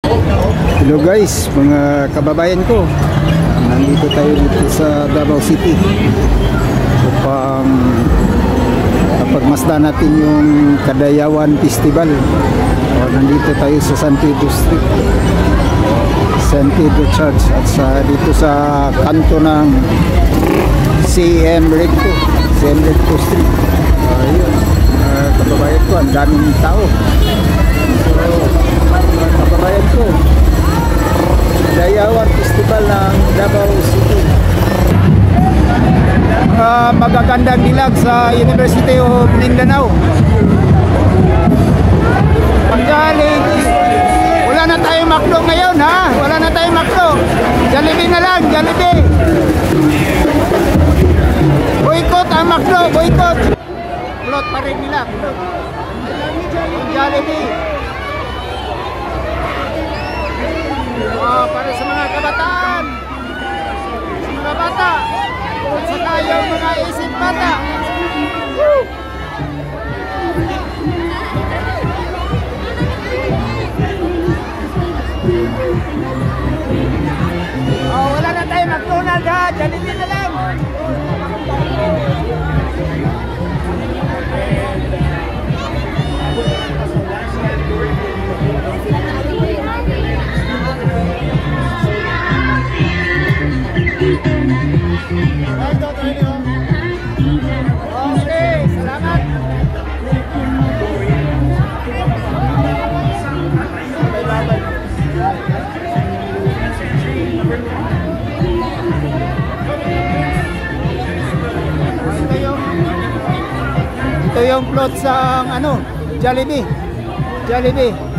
Hello guys, mga kababayan ko. Nandito tayo dito sa Davao City upang pagmasdan natin yung Kadayawan Festival. Nandito tayo sa San Pedro Street, San Pedro Church, at dito sa kanto ng CM Recto Street. Ayun, kababayan ko, ang daming tao. So, mga kababayan ko, Kadayawan Festival ng Davao City. Magagandang dilag sa University of Mindanao. Pagkaling, wala na tayong McDo ngayon, ha? Wala na tayong McDo. Jollibee na lang, Jollibee. Boycott ang McDo, boycott. Plot pa rin nila, plot. Jollibee. Para sa mga kabataan, sa mga bata, at saka yung mga isip bata. Woo! Wala na tayo McDonald's, ha? Jollibee na lang. Okay, salamat. Ito yung plot sa Jollibee.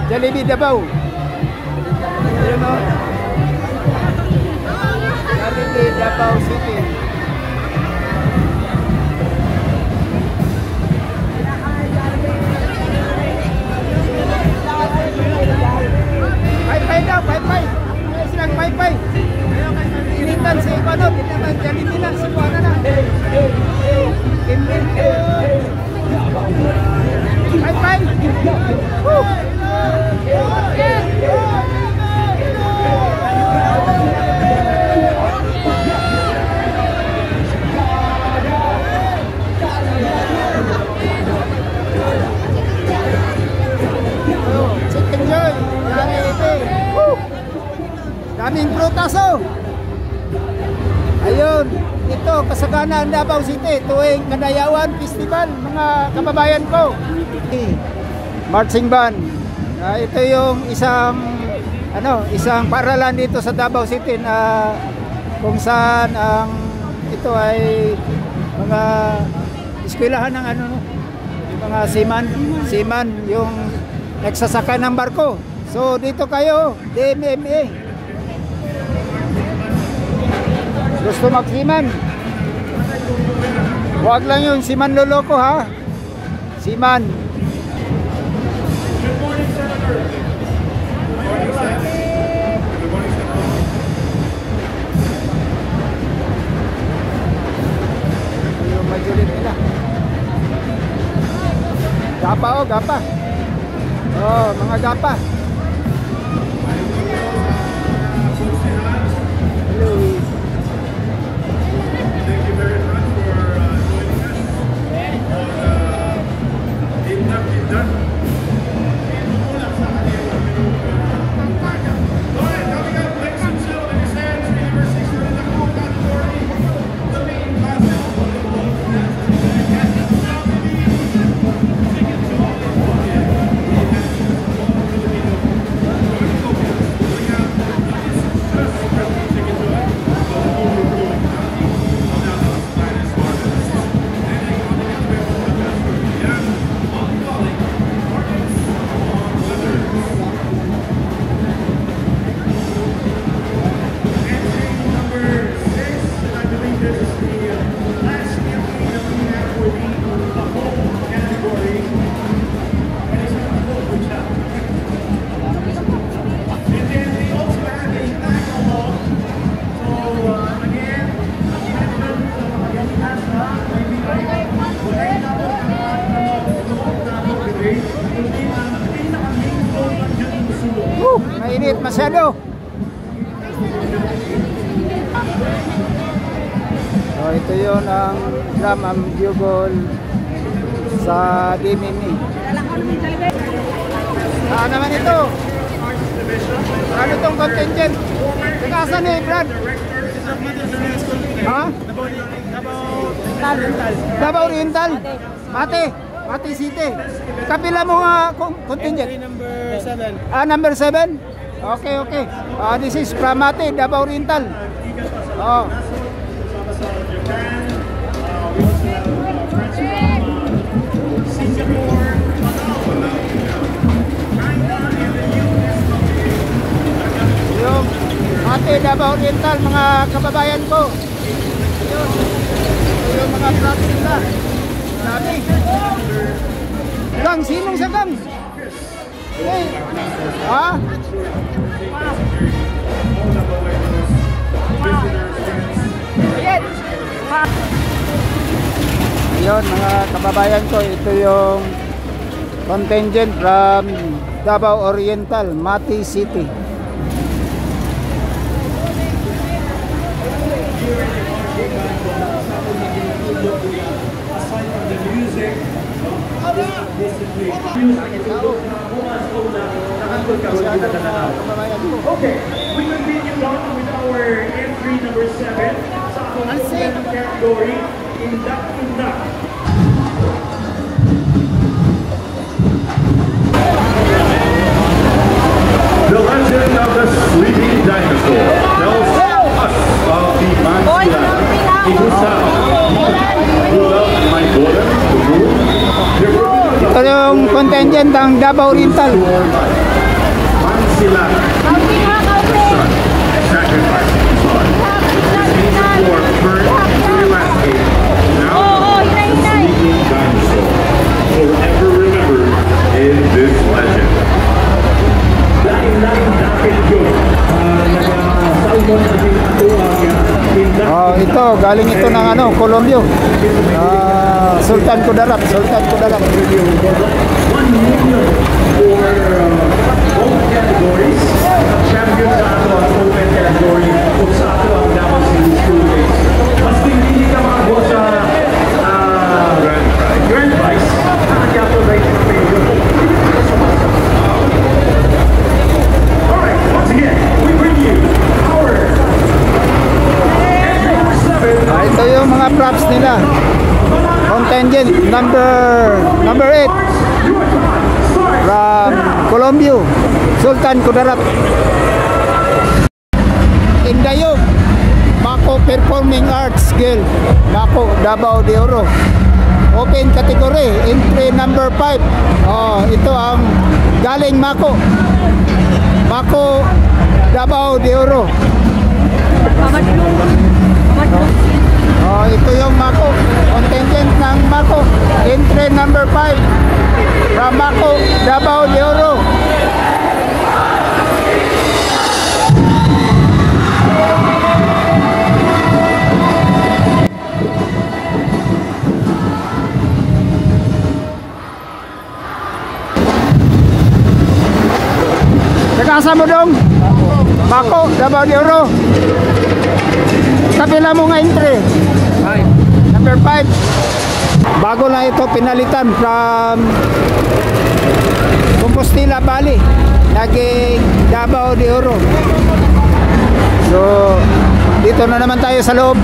Jollibee Davao. Ayun o. Jollibee Davao City. Pay-pay daw, pay-pay. Ayos lang, pay-pay. Initan si Ipano, pinaman Jollibee lang, si Ipano na. Pay-pay. Woo! Chicken Joy, daming prutaso. Ayun, ito kasagana ang Davao City tuwing Kadayawan Festival, mga kababayan ko. Marching band. Ito yung isang paaralan dito sa Davao City na kung saan ito ay mga eskwelahan ng mga seaman yung nagsasakay ng barko. So dito kayo, DMMA. Gusto magsiman? Huwag lang yung siman loloko, ha? Siman. Yung majulit nila. Gapa, gapa. Mga gapa. mainit masyado. So ito yun ang drum and bugle sa DMME. Saan naman ito? Ano itong contingent? Nakasan eh, Brad? Ha? Davao Oriental. Mati City. Kapila mo nga contingent? Number 7. Number 7? Okay. This is from Mati, Davao Oriental. Oh. Yung Mati, Davao Oriental, mga kababayan ko. Yung mga trucks nila. Dami. Gang, sinong sa gang? Hey. Ha? Ayun mga kababayan ko, ito yung contingent from Davao Oriental, Mati City. Okay, we continue on with our entry number 7 sa atong category Indak. The legend of the sleeping dinosaur tells us of the Mansila, Ibusa, who loved my daughter, the moon. Ito yung contingent ng Davao Oriental. Mansila, son, sacrificing his life. For first landscape, now a sleeping dinosaur, forever remembered in this legend. Ito galing ito ng Colombia. Sultan Kudarat. 1 million for both categories. Champion sa ato ang open category o sa ato ang Davao City School Days. Mas hindi ka makabuo sa grand prize. Nakakyato right na medyo. Alright, once again, we bring you our entry number 7. Ito yung mga props nila. Contingent number 8 from Colombia, Sultan Kudarat. Indayog, Mako Performing Arts Guild, Mako Davao de Oro. Open category, entry number 5. Ito ang galing Mako Davao de Oro. Ito yung Mako, contingent ng Mako, entry number 5 from Mako Davao de Oro. Nagkasa mo dong? Mako Davao de Oro. Kapila mo nga entry? Number 5. Bago na ito pinalitan from Compostela Valley, naging Davao de Oro. So dito na naman tayo sa loob.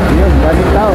Ayun, daming tao.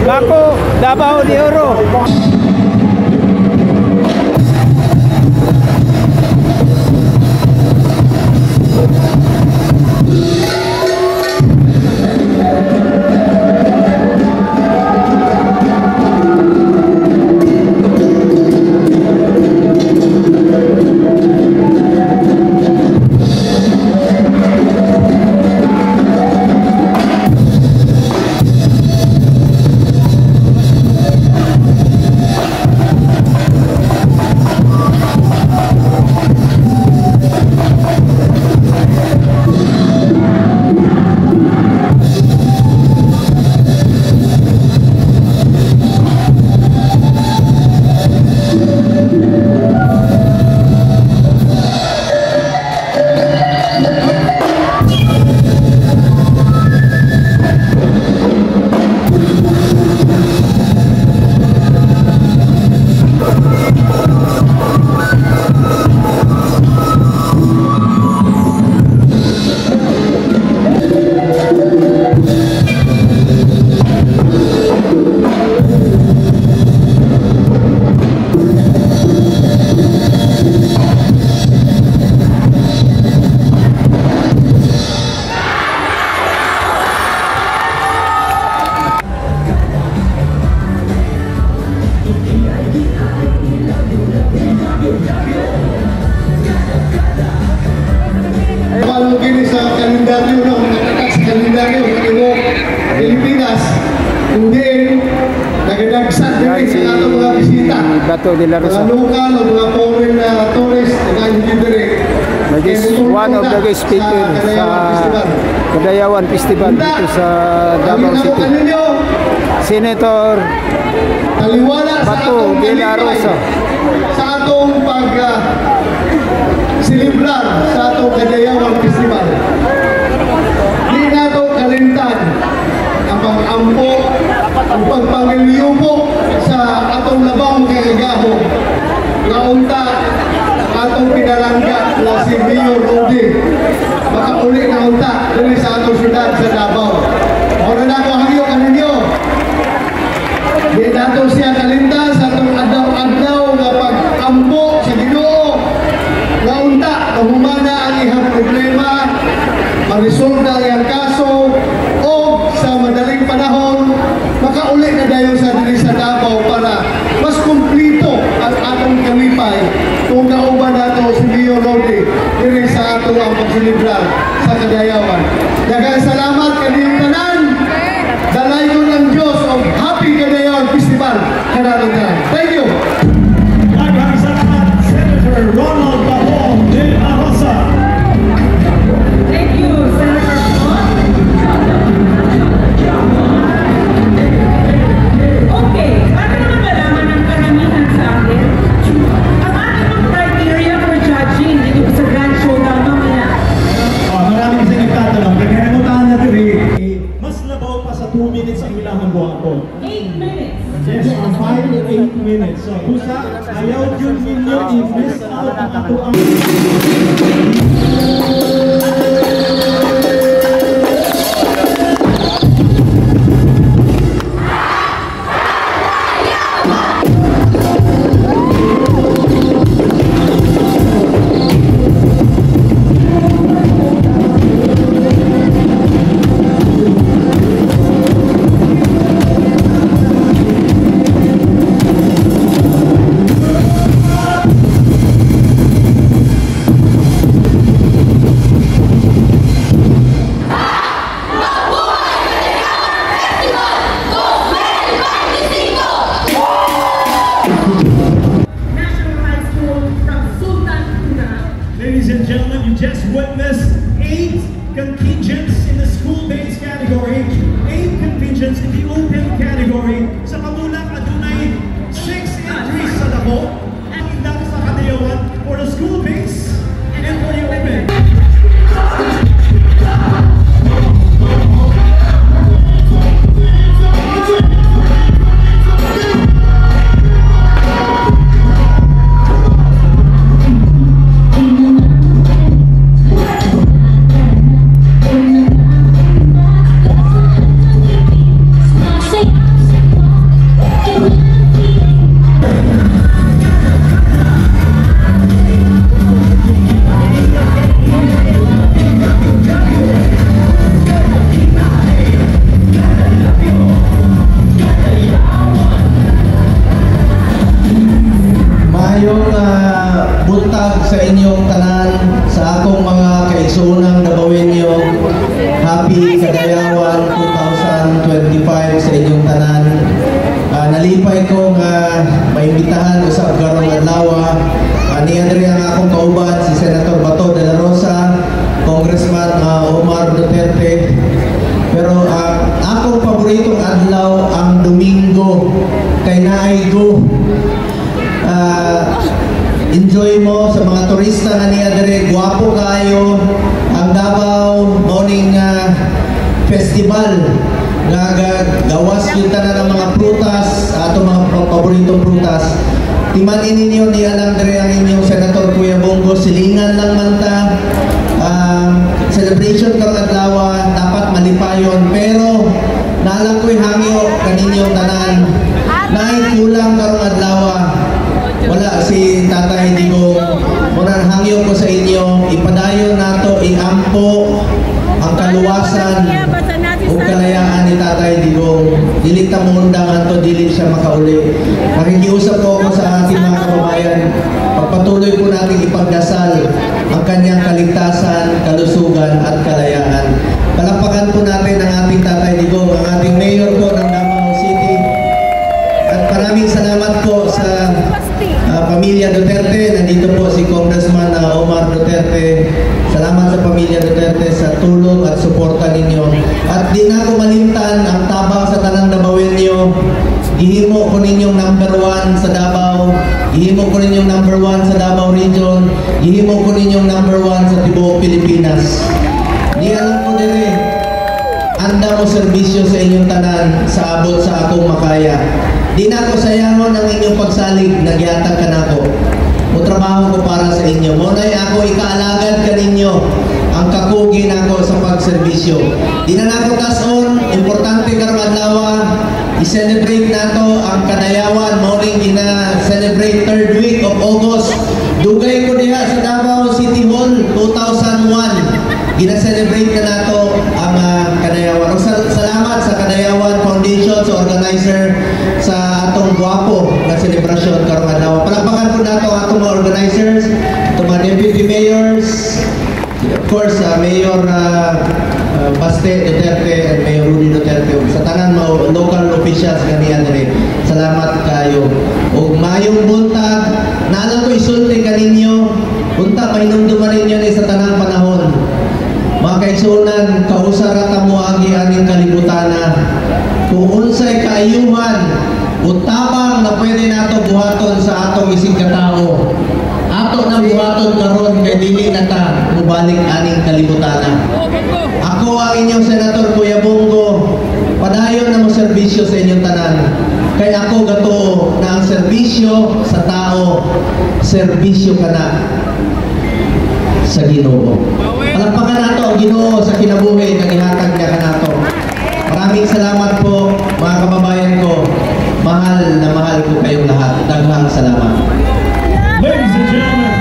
Bako, Davao de Oro. Palugin sa kalendaryo no, sa kalendaryo ng Pilipinas, hindi nagadagsan din sa atong mga bisita. Bato de la Rosa. Mga lokal o mga foreign tourist na hindi dire. Nagis one of the guest speaker sa Kadayawan Festival dito sa Davao City. Senator Taliwala sa Bato atong de la kalipay, Rosa. sa atong silibrar sa atong Kadayawan Festival. Di na ito kalintan ang pag-ampo, ang pagpangiliyupo sa atong labang kagagaho. Naunta ang atong pinalangga na si Mayor Rudy. Makauli na unta dili sa atong syudad sa Davao. Muna na ako hangyo kaninyo. Di nato siya kalintan sa atong adlaw-adlaw nga pag-ampo sa Ginoo. Naunta, mahumana ang ihang problema, marisolve ang iyang kaso, o sa madaling panahon, makauli na dayon sa dili sa Davao para mas kumplito ang atong kalipay kung nauban nato si Mayor Rodi dili sa ato ang pagsilibrar sa Kadayawan. Daghang salamat kaniyong tanan. Dalay ko ng Diyos of Happy Kadayawan Festival. Kanarang. Thank you. Daghang salamat, Senator Ronald Bato de la Rosa. Thank you, Senator Paul. Okay, para naman malaman ng karamihan sa atin, ang ating criteria for judging dito sa Grand Showdown mamaya. Maraming kasi nagtatanong, kagayamutahan na mas labaw pa sa 2 minutes ang ilahang buwan ko. 8 minutes. Yes, 5 to 8 minutes. So, kusa, ayaw yun ninyo i-miss out ang ato ang... ang Domingo kay Naaygo. Enjoy mo sa mga turista nga niya dire, guwapo kayo ang Davao Morning Festival nga gawas kita na ng mga prutas, ato mga paboritong prutas. Timanin ninyo ni alam dire ang inyong Senator Kuya Bongo, silingan lang man ta. Celebration karong adlaw dapat malipayon, pero naalang ko'y hangyo kaninyong tanan naay kulang karong adlaw. Wala si Tatay Digong, muna hangyo ko sa inyo, ipadayon nato, iampo ang kaluwasan o kalayaan ni Tatay Digong. Dili ta mo undangan to, dili siya makauli. Nakikiusap po ako sa ating mga kababayan, pagpatuloy po natin ipagdasal ang kanyang kaligtasan, kalusugan at kalayaan. Palakpakan po natin ang ating Tatay Digong, ang ating mayor po ng Davao City. At maraming salamat po sa pamilya Duterte. Nandito po si Congressman Omar Duterte. Salamat sa pamilya Duterte sa tulong at suporta ninyo. At di na ako malimtan ang tabang sa tanang Davaoenyo. Gihimo ko ninyong #1 sa Davao. Gihimo ko ninyong #1 sa Davao Region. Gihimo ko ninyong #1 sa tibuok Pilipinas. Di alam ko dire, anda mo serbisyo sa inyong tanan sa abot sa akong makaya. Di na ako sayangon ang inyong pagsalig, nagyatag ka na ako. Trabaho ko para sa inyo. Muna'y ako ikaalagad ka ninyo. Ang kakugin ako sa pagserbisyo. Di na ako kason, importante karong adlaw, i-celebrate nato ang Kadayawan. Morning gina-celebrate 3rd week of August. Dugay ko diha sa Davao City Hall 2001. Gina-celebrate ka nato ang Kadayawan. Salamat sa Kadayawan Foundation, sa organizer sa atong guwapo na selebrasyon karong adlaw. Palakpakan po nato ang atong mga organizers, atong mga deputy mayors, of course, Mayor Baste Duterte and Mayor Rudy Duterte. Sa tanan mga local officials kaniya dire. Salamat kayo. O mayong buntag, naalam ko isulti kaninyo, buntag mahinumduman ninyo ni sa tanang panahon. Mga kaigsunan, kausara ta mo agi aning kalibutana. Kung unsay kaayuhan o tabang na pwede nato buhaton sa atong isig katao, ato na buhaton karon kay dili na ta mubalik aning kalibutana. Ako ang inyong Senator Kuya Bongo, padayon na mo serbisyo sa inyong tanan. Kay ako gato na ang serbisyo sa tao, serbisyo ka na sa Ginoo. Palakpakan nato ang Ginoo sa kinabuhi nga gihatag niya kanato. Maraming salamat po mga kababayan ko. Mahal na mahal ko kayong lahat. Daghang salamat. Ladies and gentlemen,